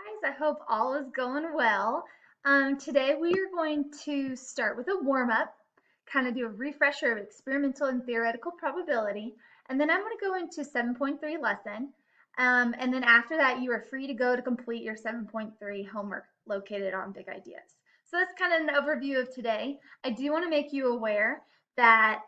Guys, I hope all is going well. Today we are going to start with a warm-up, kind of do a refresher of experimental and theoretical probability, and then I'm going to go into 7.3 lesson. And then after that, you are free to go to complete your 7.3 homework located on Big Ideas. So that's kind of an overview of today. I do want to make you aware that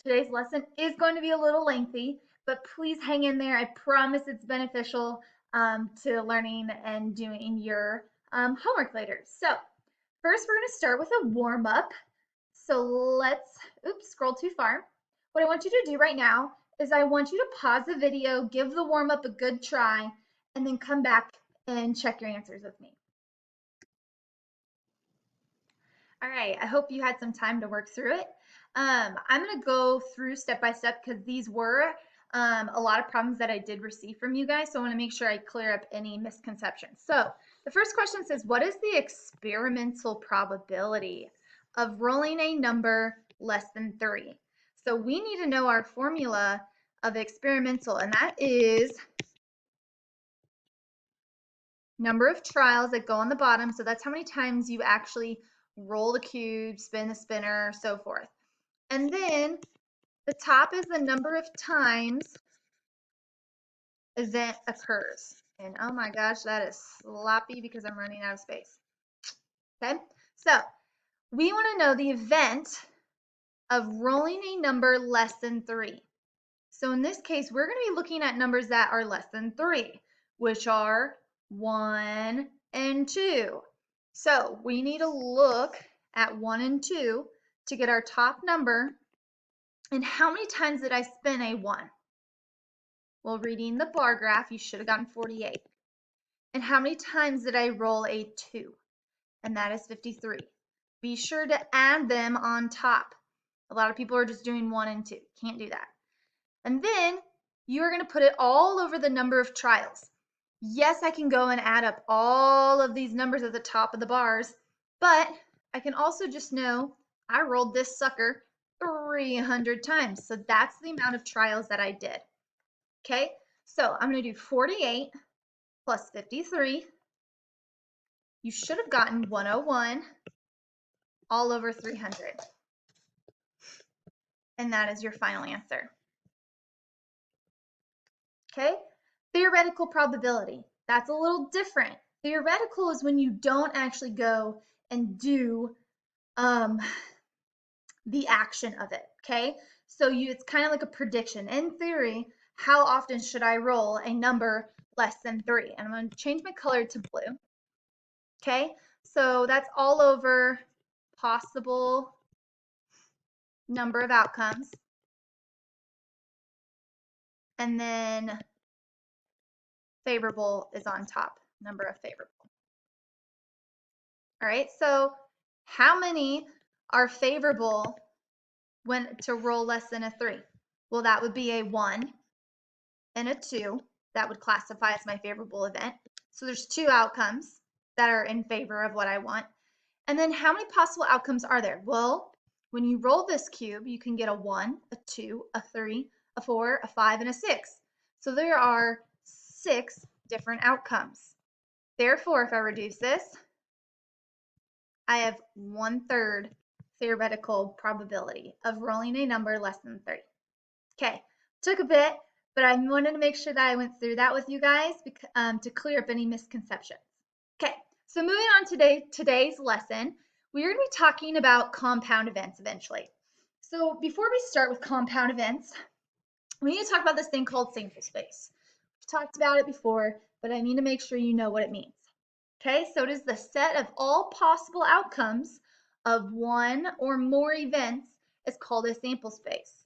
today's lesson is going to be a little lengthy, but please hang in there. I promise it's beneficial to learning and doing your homework later. So first we're going to start with a warm up. So oops, scroll too far. What I want you to do right now is I want you to pause the video, give the warm up a good try, and then come back and check your answers with me. All right, I hope you had some time to work through it. I'm going to go through step by step because these were a lot of problems that I did receive from you guys. So I want to make sure I clear up any misconceptions. So the first question says, what is the experimental probability of rolling a number less than 3? So we need to know our formula of experimental, and that is number of trials that go on the bottom. So that's how many times you actually roll the cube, spin the spinner, so forth. And then the top is the number of times event occurs. And oh my gosh, that is sloppy because I'm running out of space. Okay, so we want to know the event of rolling a number less than 3. So in this case, we're going to be looking at numbers that are less than 3, which are 1 and 2. So we need to look at 1 and 2 to get our top number. And how many times did I spin a 1? Well, reading the bar graph, you should have gotten 48. And how many times did I roll a 2? And that is 53. Be sure to add them on top. A lot of people are just doing 1 and 2. Can't do that. And then you are going to put it all over the number of trials. Yes, I can go and add up all of these numbers at the top of the bars, but I can also just know I rolled this sucker 300 times. So that's the amount of trials that I did. Okay, so I'm going to do 48 plus 53. You should have gotten 101 all over 300. And that is your final answer. Okay, theoretical probability. That's a little different. Theoretical is when you don't actually go and do the action of it, okay? So it's kind of like a prediction. In theory, how often should I roll a number less than 3? And I'm going to change my color to blue. Okay, so that's all over possible number of outcomes. And then favorable is on top, number of favorable. All right, so how many are favorable when to roll less than a 3? Well, that would be a 1 and a 2. That would classify as my favorable event. So there's 2 outcomes that are in favor of what I want. And then how many possible outcomes are there? Well, when you roll this cube, you can get a 1, a 2, a 3, a 4, a 5, and a 6. So there are 6 different outcomes. Therefore, if I reduce this, I have 1/3 theoretical probability of rolling a number less than 3. Okay, took a bit, but I wanted to make sure that I went through that with you guys to clear up any misconceptions. Okay, so moving on to today's lesson, we're going to be talking about compound events eventually. So before we start with compound events, we need to talk about this thing called sample space. We've talked about it before, but I need to make sure you know what it means. Okay, so it is the set of all possible outcomes of one or more events is called a sample space.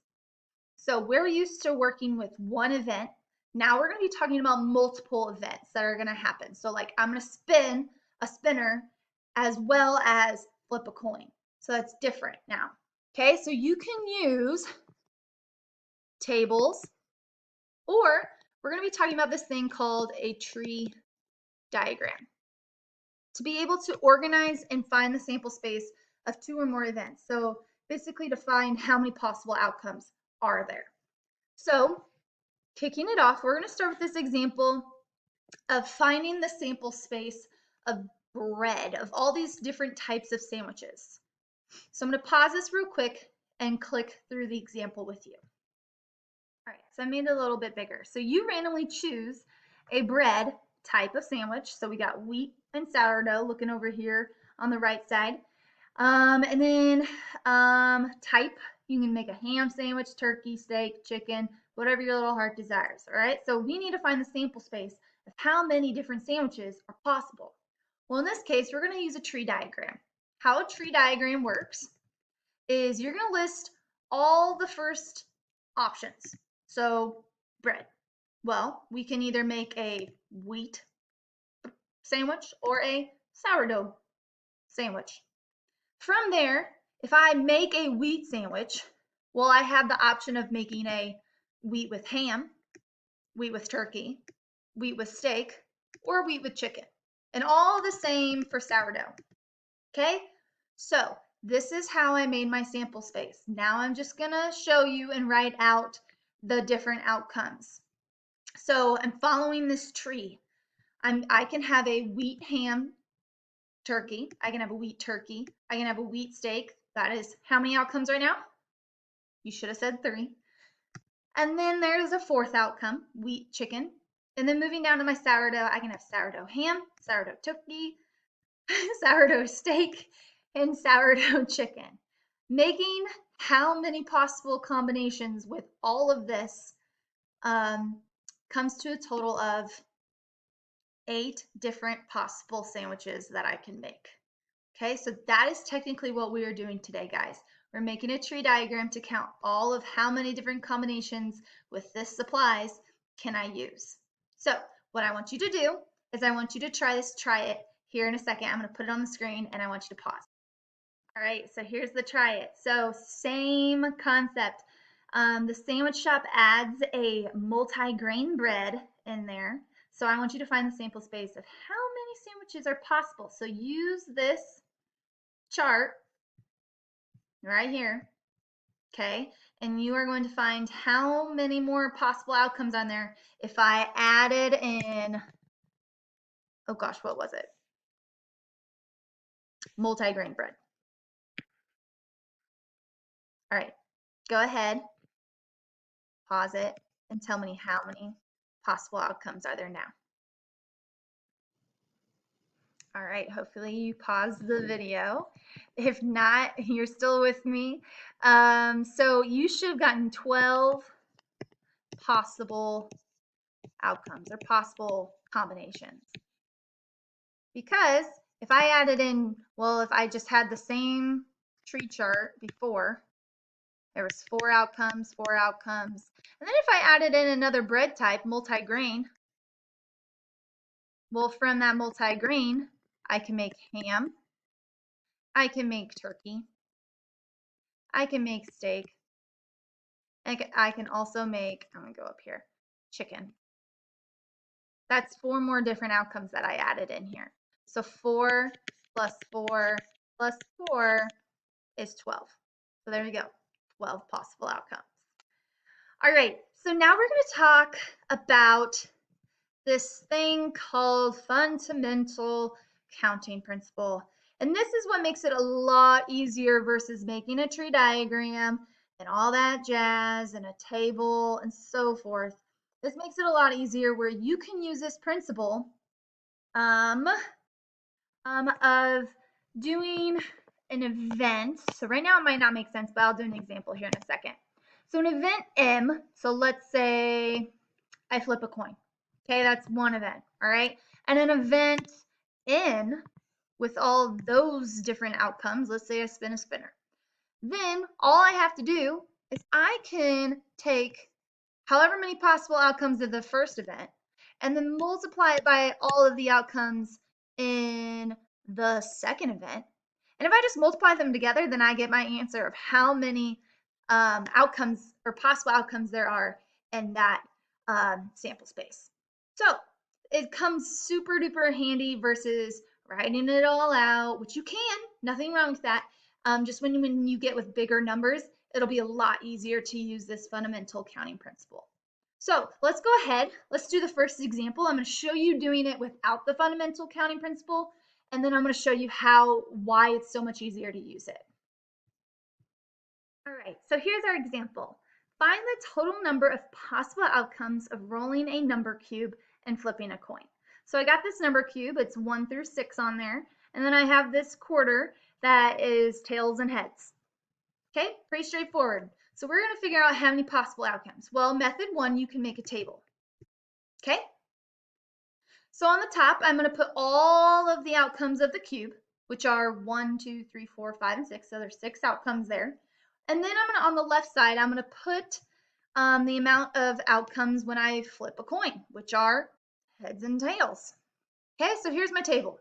So we're used to working with one event. Now we're going to be talking about multiple events that are going to happen. So like I'm going to spin a spinner as well as flip a coin. So that's different now. Okay, so you can use tables, or we're going to be talking about this thing called a tree diagram to be able to organize and find the sample space of 2 or more events. So basically to find how many possible outcomes are there. So kicking it off, we're going to start with this example of finding the sample space of bread, of all these different types of sandwiches. So I'm going to pause this real quick and click through the example with you. All right, so I made it a little bit bigger. So you randomly choose a bread type of sandwich. So we got wheat and sourdough looking over here on the right side. And then type, you can make a ham sandwich, turkey, steak, chicken, whatever your little heart desires. All right, so we need to find the sample space of how many different sandwiches are possible. Well, in this case, we're going to use a tree diagram. How a tree diagram works is you're going to list all the first options. So bread. Well, we can either make a wheat sandwich or a sourdough sandwich. From there, if I make a wheat sandwich, well, I have the option of making a wheat with ham, wheat with turkey, wheat with steak, or wheat with chicken. And all the same for sourdough. Okay? So this is how I made my sample space. Now I'm just going to show you and write out the different outcomes. So I'm following this tree. I can have a wheat ham turkey. I can have a wheat turkey. I can have a wheat steak. That is how many outcomes right now? You should have said 3. And then there's a 4th outcome, wheat chicken. And then moving down to my sourdough, I can have sourdough ham, sourdough turkey, sourdough steak, and sourdough chicken. Making how many possible combinations with all of this comes to a total of 8 different possible sandwiches that I can make. Okay, so that is technically what we are doing today, guys. We're making a tree diagram to count all of how many different combinations with this supplies can I use. So what I want you to do is I want you to try it here in a second. I'm going to put it on the screen and I want you to pause. All right, so here's the try it. So same concept. The sandwich shop adds a multi-grain bread in there. So I want you to find the sample space of how many sandwiches are possible. So use this chart right here, okay? And you are going to find how many more possible outcomes on there if I added in, oh gosh, what was it? Multi-grain bread. All right, go ahead, pause it, and tell me how many possible outcomes are there now. All right, hopefully you paused the video. If not, you're still with me. So you should have gotten 12 possible outcomes or possible combinations. Because if I added in, well, if I just had the same tree chart before, there was 4 outcomes, 4 outcomes. And then if I added in another bread type, multi-grain, well, from that multi-grain, I can make ham, I can make turkey, I can make steak, and I can also make, I'm going to go up here, chicken. That's 4 more different outcomes that I added in here. So 4 plus 4 plus 4 is 12. So there you go, 12 possible outcomes. All right, so now we're going to talk about this thing called fundamental counting principle. And this is what makes it a lot easier versus making a tree diagram and all that jazz and a table and so forth. This makes it a lot easier where you can use this principle of doing an event. So right now it might not make sense, but I'll do an example here in a second. So an event M, so let's say I flip a coin. Okay, that's one event, all right? And an event N with all those different outcomes, let's say I spin a spinner. Then all I have to do is I can take however many possible outcomes of the first event and then multiply it by all of the outcomes in the second event. And if I just multiply them together, then I get my answer of how many outcomes or possible outcomes there are in that sample space. So it comes super duper handy versus writing it all out, which you can, nothing wrong with that. Just when you get with bigger numbers, it'll be a lot easier to use this fundamental counting principle. So let's go ahead. Let's do the first example. I'm going to show you doing it without the fundamental counting principle, and then I'm going to show you why it's so much easier to use it. All right, so here's our example. Find the total number of possible outcomes of rolling a number cube and flipping a coin. So I got this number cube, it's 1 through 6 on there, and then I have this quarter that is tails and heads. Okay, pretty straightforward. So we're going to figure out how many possible outcomes. Well, method 1, you can make a table. Okay, so on the top, I'm going to put all of the outcomes of the cube, which are 1, 2, 3, 4, 5, and 6. So there's 6 outcomes there. And then I'm going to, on the left side, I'm going to put the amount of outcomes when I flip a coin, which are heads and tails. Okay, so here's my table.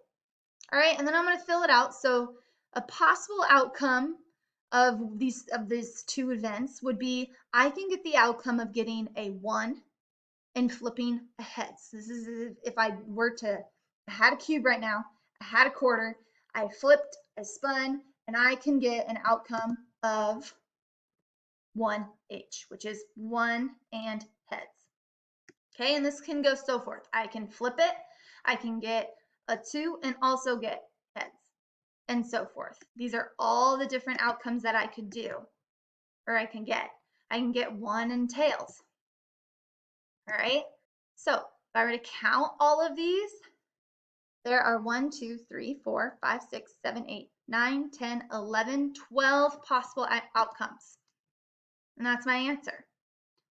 All right, and then I'm going to fill it out. So a possible outcome of these two events would be I can get the outcome of getting a 1 and flipping a heads. This is if I were to, I had a cube right now, I had a quarter, I flipped, I spun, and I can get an outcome of 1H, which is 1 and heads. Okay, and this can go so forth. I can flip it, I can get a 2 and also get heads, and so forth. These are all the different outcomes that I could do, or I can get. I can get 1 and tails. All right, so if I were to count all of these, there are 1, 2, 3, 4, 5, 6, 7, 8, 9, 10, 11, 12 possible outcomes. And that's my answer.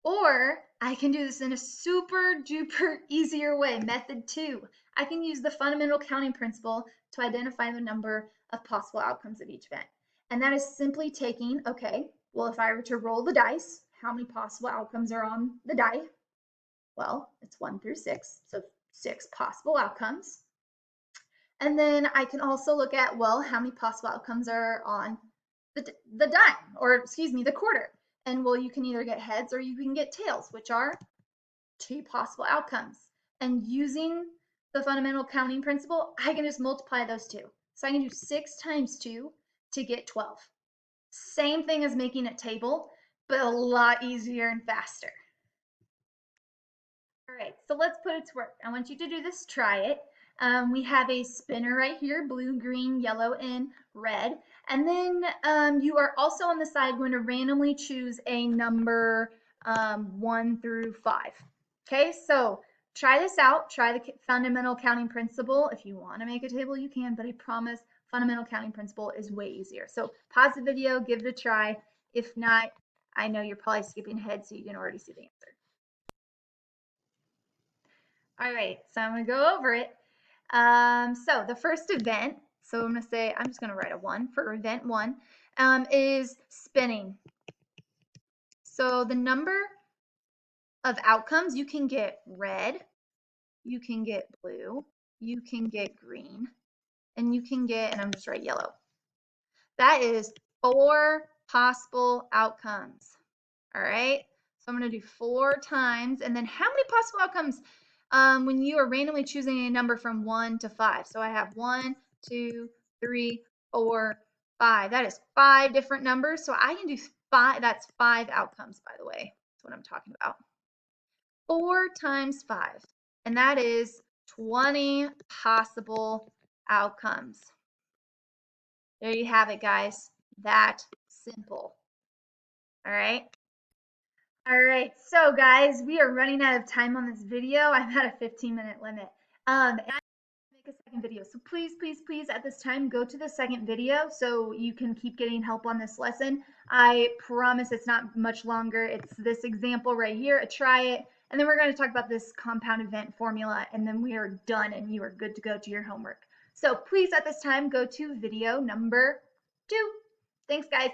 Or I can do this in a super duper easier way. Method 2. I can use the fundamental counting principle to identify the number of possible outcomes of each event. And that is simply taking, okay, well, if I were to roll the dice, how many possible outcomes are on the die? Well, it's 1 through 6, so 6 possible outcomes. And then I can also look at, well, how many possible outcomes are on the dime, or excuse me, the quarter. And well, you can either get heads or you can get tails, which are 2 possible outcomes. And using the fundamental counting principle, I can just multiply those two. So I can do 6 times 2 to get 12. Same thing as making a table, but a lot easier and faster. All right, so let's put it to work. I want you to do this, try it. We have a spinner right here, blue, green, yellow, and red. And then you are also on the side going to randomly choose a number 1 through 5. Okay, so try this out. Try the fundamental counting principle. If you want to make a table, you can, but I promise fundamental counting principle is way easier. So pause the video, give it a try. If not, I know you're probably skipping ahead so you can already see the answer. All right, so I'm going to go over it. So the first event, so I'm going to say, I'm just going to write a 1 for event 1, is spinning. So the number of outcomes, you can get red, you can get blue, you can get green, and you can get, and I'm just writing yellow. That is 4 possible outcomes. All right, so I'm going to do 4 times, and then how many possible outcomes when you are randomly choosing a number from 1 to 5? So I have 1, 2, 3, 4, 5. That is 5 different numbers. So I can do 5. That's 5 outcomes, by the way. That's what I'm talking about. 4 times 5, and that is 20 possible outcomes. There you have it, guys. That simple. All right. All right, so guys, we are running out of time on this video. I'm at a 15-minute limit. And I make a second video. So please, please, please, at this time, go to the second video so you can keep getting help on this lesson. I promise it's not much longer. It's this example right here. Try it. And then we're going to talk about this compound event formula, and then we are done and you are good to go to your homework. So please, at this time, go to video number 2. Thanks, guys.